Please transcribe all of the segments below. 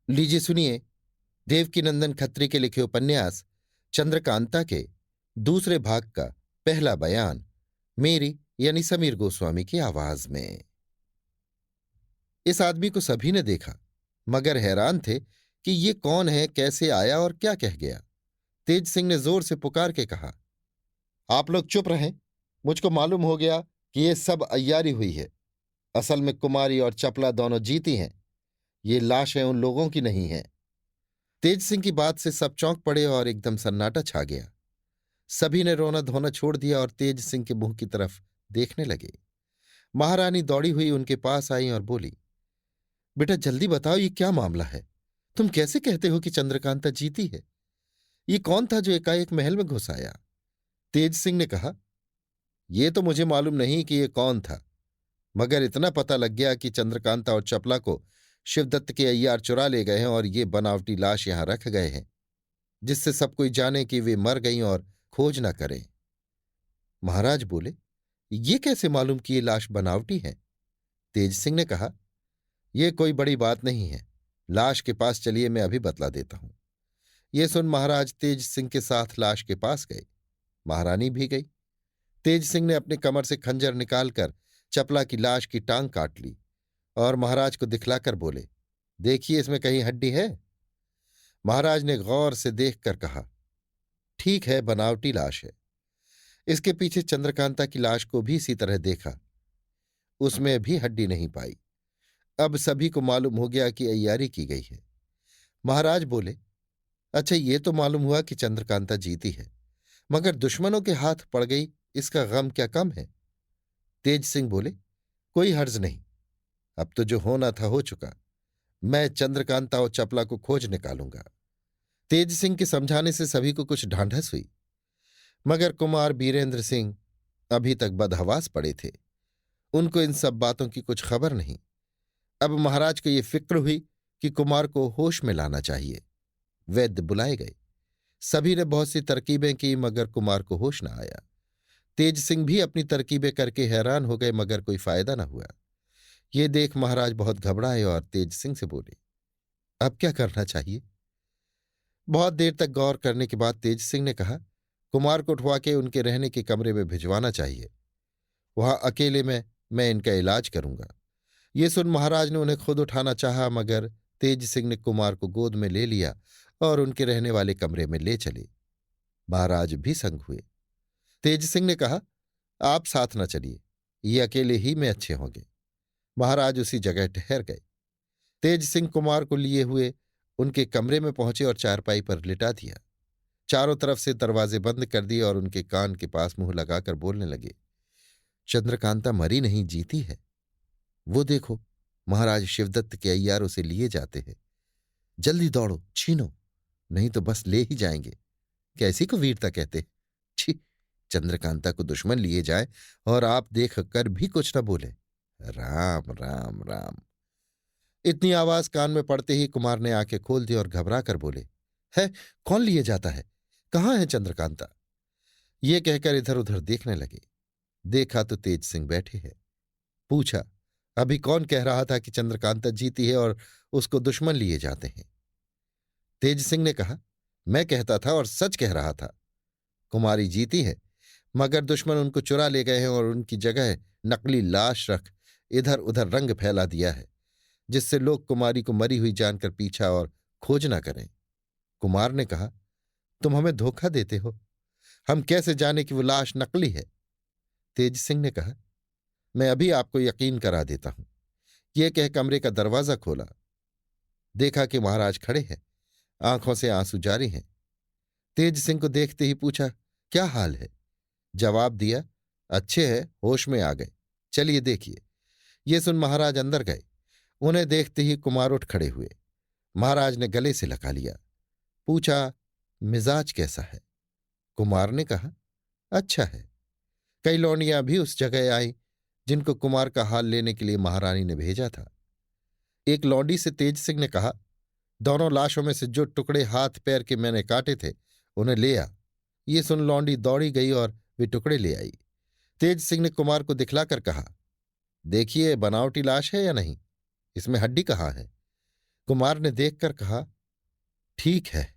लीजिए सुनिए। देवकीनंदन खत्री के लिखे उपन्यास चंद्रकांता के दूसरे भाग का पहला बयान मेरी यानी समीर गोस्वामी की आवाज में। इस आदमी को सभी ने देखा, मगर हैरान थे कि ये कौन है, कैसे आया और क्या कह गया। तेज सिंह ने जोर से पुकार के कहा, आप लोग चुप रहें। मुझको मालूम हो गया कि ये सब अय्यारी हुई है। असल में कुमारी और चपला दोनों जीती हैं। ये लाशें उन लोगों की नहीं हैं। तेज सिंह की बात से सब चौंक पड़े और एकदम सन्नाटा छा गया। सभी ने रोना धोना छोड़ दिया और तेज सिंह के मुंह की तरफ देखने लगे। महारानी दौड़ी हुई उनके पास आई और बोली, बेटा जल्दी बताओ, ये क्या मामला है? तुम कैसे कहते हो कि चंद्रकांता जीती है? ये कौन था जो एकाएक महल में घुस आया? तेज सिंह ने कहा, ये तो मुझे मालूम नहीं कि ये कौन था, मगर इतना पता लग गया कि चंद्रकांता और चपला को शिवदत्त के अय्यार चुरा ले गए हैं और ये बनावटी लाश यहां रख गए हैं, जिससे सब कोई जाने कि वे मर गईं और खोज न करें। महाराज बोले, ये कैसे मालूम कि ये लाश बनावटी है? तेज सिंह ने कहा, यह कोई बड़ी बात नहीं है। लाश के पास चलिए, मैं अभी बतला देता हूं। ये सुन महाराज तेज सिंह के साथ लाश के पास गए। महारानी भी गई। तेज सिंह ने अपने कमर से खंजर निकालकर चपला की लाश की टांग काट ली और महाराज को दिखलाकर बोले, देखिए इसमें कहीं हड्डी है? महाराज ने गौर से देखकर कहा, ठीक है, बनावटी लाश है। इसके पीछे चंद्रकांता की लाश को भी इसी तरह देखा, उसमें भी हड्डी नहीं पाई। अब सभी को मालूम हो गया कि अय्यारी की गई है। महाराज बोले, अच्छा ये तो मालूम हुआ कि चंद्रकांता जीती है, मगर दुश्मनों के हाथ पड़ गई, इसका गम क्या कम है? तेज सिंह बोले, कोई हर्ज नहीं। अब तो जो होना था हो चुका। मैं चंद्रकांता और चपला को खोज निकालूंगा। तेज सिंह के समझाने से सभी को कुछ ढांढस हुई, मगर कुमार बीरेंद्र सिंह अभी तक बदहवास पड़े थे। उनको इन सब बातों की कुछ खबर नहीं। अब महाराज को ये फिक्र हुई कि कुमार को होश में लाना चाहिए। वैद्य बुलाए गए। सभी ने बहुत सी तरकीबें की, मगर कुमार को होश न आया। तेज सिंह भी अपनी तरकीबें करके हैरान हो गए, मगर कोई फायदा न हुआ। ये देख महाराज बहुत घबराए और तेज सिंह से बोले, अब क्या करना चाहिए? बहुत देर तक गौर करने के बाद तेज सिंह ने कहा, कुमार को उठवा के उनके रहने के कमरे में भिजवाना चाहिए। वहां अकेले में मैं इनका इलाज करूंगा। ये सुन महाराज ने उन्हें खुद उठाना चाहा, मगर तेज सिंह ने कुमार को गोद में ले लिया और उनके रहने वाले कमरे में ले चले। महाराज भी संग हुए। तेज सिंह ने कहा, आप साथ न चलिए, ये अकेले ही में अच्छे होंगे। महाराज उसी जगह ठहर गए। तेज सिंह कुमार को लिए हुए उनके कमरे में पहुंचे और चारपाई पर लिटा दिया। चारों तरफ से दरवाजे बंद कर दिए और उनके कान के पास मुंह लगाकर बोलने लगे, चंद्रकांता मरी नहीं, जीती है। वो देखो, महाराज शिवदत्त के अय्यारों से लिए जाते हैं। जल्दी दौड़ो, छीनो, नहीं तो बस ले ही जाएंगे। कैसी को वीरता कहते हैं? छी, चंद्रकांता को दुश्मन लिए जाए और आप देख कर भी कुछ न बोले। राम राम राम। इतनी आवाज कान में पड़ते ही कुमार ने आंखें खोल दी और घबरा कर बोले, है, कौन लिए जाता है? कहाँ है चंद्रकांता? ये कहकर इधर उधर देखने लगे। देखा तो तेज सिंह बैठे हैं। पूछा, अभी कौन कह रहा था कि चंद्रकांता जीती है और उसको दुश्मन लिए जाते हैं? तेज सिंह ने कहा, मैं कहता था और सच कह रहा था। कुमारी जीती है, मगर दुश्मन उनको चुरा ले गए हैं और उनकी जगह नकली लाश रख इधर उधर रंग फैला दिया है, जिससे लोग कुमारी को मरी हुई जानकर पीछा और खोज न करें। कुमार ने कहा, तुम हमें धोखा देते हो। हम कैसे जाने कि वो लाश नकली है? तेज सिंह ने कहा, मैं अभी आपको यकीन करा देता हूं। यह कह कमरे का दरवाजा खोला। देखा कि महाराज खड़े हैं, आंखों से आंसू जारी हैं। तेज सिंह को देखते ही पूछा, क्या हाल है? जवाब दिया, अच्छे हैं, होश में आ गए, चलिए देखिए। ये सुन महाराज अंदर गए। उन्हें देखते ही कुमार उठ खड़े हुए। महाराज ने गले से लगा लिया। पूछा, मिजाज कैसा है? कुमार ने कहा, अच्छा है। कई लौंडियां भी उस जगह आई जिनको कुमार का हाल लेने के लिए महारानी ने भेजा था। एक लौंडी से तेज सिंह ने कहा, दोनों लाशों में से जो टुकड़े हाथ पैर के मैंने काटे थे उन्हें ले आ। ये सुन लौंडी दौड़ी गई और वे टुकड़े ले आई। तेज सिंह ने कुमार को दिखलाकर कहा, देखिए बनावटी लाश है या नहीं, इसमें हड्डी कहाँ है? कुमार ने देखकर कहा, ठीक है,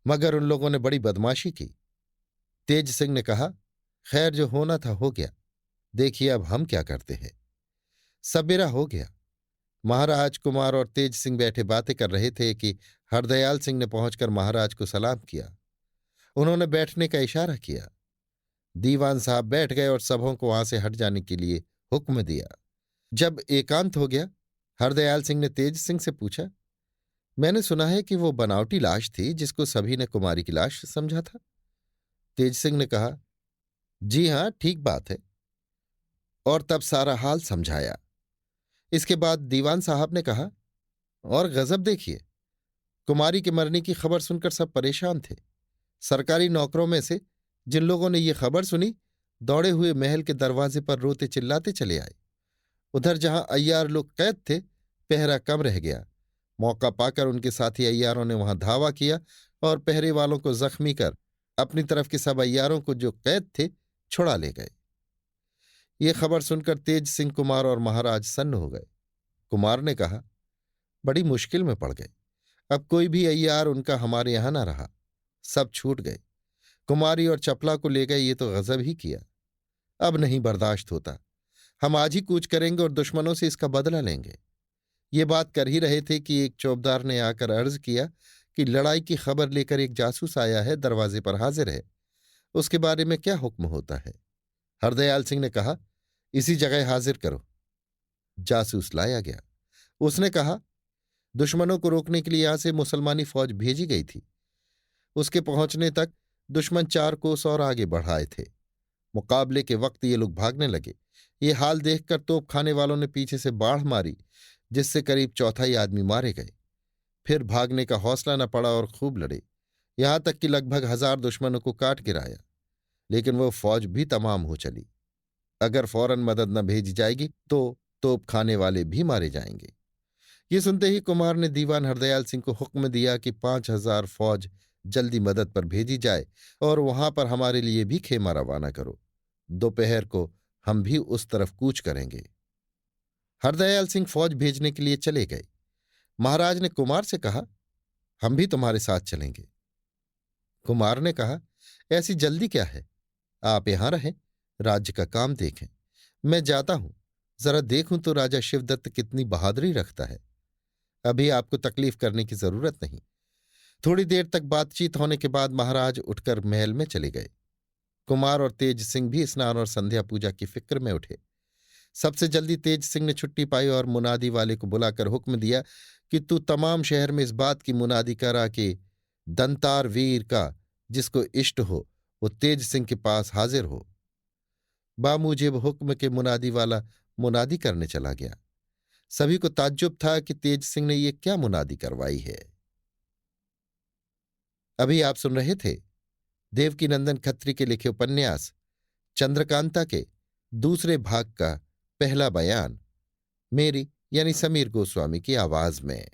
मगर उन लोगों ने बड़ी बदमाशी की। तेज सिंह ने कहा, खैर जो होना था हो गया, देखिए अब हम क्या करते हैं। सबेरा हो गया। महाराज, कुमार और तेज सिंह बैठे बातें कर रहे थे कि हरदयाल सिंह ने पहुंचकर महाराज को सलाम किया। उन्होंने बैठने का इशारा किया। दीवान साहब बैठ गए और सबों को वहां से हट जाने के लिए हुक्म दिया। जब एकांत हो गया, हरदयाल सिंह ने तेज सिंह से पूछा, मैंने सुना है कि वो बनावटी लाश थी जिसको सभी ने कुमारी की लाश समझा था। तेज सिंह ने कहा, जी हां, ठीक बात है। और तब सारा हाल समझाया। इसके बाद दीवान साहब ने कहा, और गजब देखिए, कुमारी के मरने की खबर सुनकर सब परेशान थे। सरकारी नौकरों में से जिन लोगों ने ये खबर सुनी, दौड़े हुए महल के दरवाजे पर रोते चिल्लाते चले आए। उधर जहां अय्यार लोग कैद थे, पहरा कम रह गया। मौका पाकर उनके साथी अय्यारों ने वहां धावा किया और पहरे वालों को जख्मी कर अपनी तरफ के सब अय्यारों को जो कैद थे छुड़ा ले गए। ये खबर सुनकर तेज सिंह, कुमार और महाराज सन्न हो गए। कुमार ने कहा, बड़ी मुश्किल में पड़ गए। अब कोई भी अय्यार उनका हमारे यहां ना रहा, सब छूट गए। कुमारी और चपला को ले गए, ये तो गजब ही किया। अब नहीं बर्दाश्त होता। हम आज ही कूच करेंगे और दुश्मनों से इसका बदला लेंगे। ये बात कर ही रहे थे कि एक चौबदार ने आकर अर्ज किया कि लड़ाई की खबर लेकर एक जासूस आया है, दरवाजे पर हाजिर है। उसके बारे में क्या हुक्म होता है। हरदयाल सिंह ने कहा, इसी जगह हाजिर करो। जासूस लाया गया। उसने कहा, दुश्मनों को रोकने के लिए यहां से मुसलमानी फौज भेजी गई थी। उसके पहुंचने तक दुश्मन 4 कोस और आगे बढ़ाए थे। मुकाबले के वक्त ये लोग भागने लगे। ये हाल देखकर तोप खाने वालों ने पीछे से बाढ़ मारी, जिससे करीब चौथाई आदमी मारे गए। फिर भागने का हौसला न पड़ा और खूब लड़े, यहां तक कि लगभग 1000 दुश्मनों को काट गिराया। लेकिन वो फौज भी तमाम हो चली। अगर फौरन मदद न भेजी जाएगी तो तोप खाने वाले भी मारे जाएंगे। ये सुनते ही कुमार ने दीवान हरदयाल सिंह को हुक्म दिया कि 5000 फौज जल्दी मदद पर भेजी जाए और वहां पर हमारे लिए भी खेमा रवाना करो। दोपहर को हम भी उस तरफ कूच करेंगे। हरदयाल सिंह फौज भेजने के लिए चले गए। महाराज ने कुमार से कहा, हम भी तुम्हारे साथ चलेंगे। कुमार ने कहा, ऐसी जल्दी क्या है, आप यहां रहें, राज्य का काम देखें। मैं जाता हूं, जरा देखूं तो राजा शिवदत्त कितनी बहादुरी रखता है। अभी आपको तकलीफ करने की जरूरत नहीं। थोड़ी देर तक बातचीत होने के बाद महाराज उठकर महल में चले गए। कुमार और तेज सिंह भी स्नान और संध्या पूजा की फिक्र में उठे। सबसे जल्दी तेज सिंह ने छुट्टी पाई और मुनादी वाले को बुलाकर हुक्म दिया कि तू तमाम शहर में इस बात की मुनादी करा कि दंतार वीर का जिसको इष्ट हो वो तेज सिंह के पास हाजिर हो। बामुजिब हुक्म के मुनादी वाला मुनादी करने चला गया। सभी को ताज्जुब था कि तेज सिंह ने ये क्या मुनादी करवाई है। अभी आप सुन रहे थे देवकीनंदन खत्री के लिखे उपन्यास चंद्रकांता के दूसरे भाग का पहला बयान, मेरी यानी समीर गोस्वामी की आवाज में।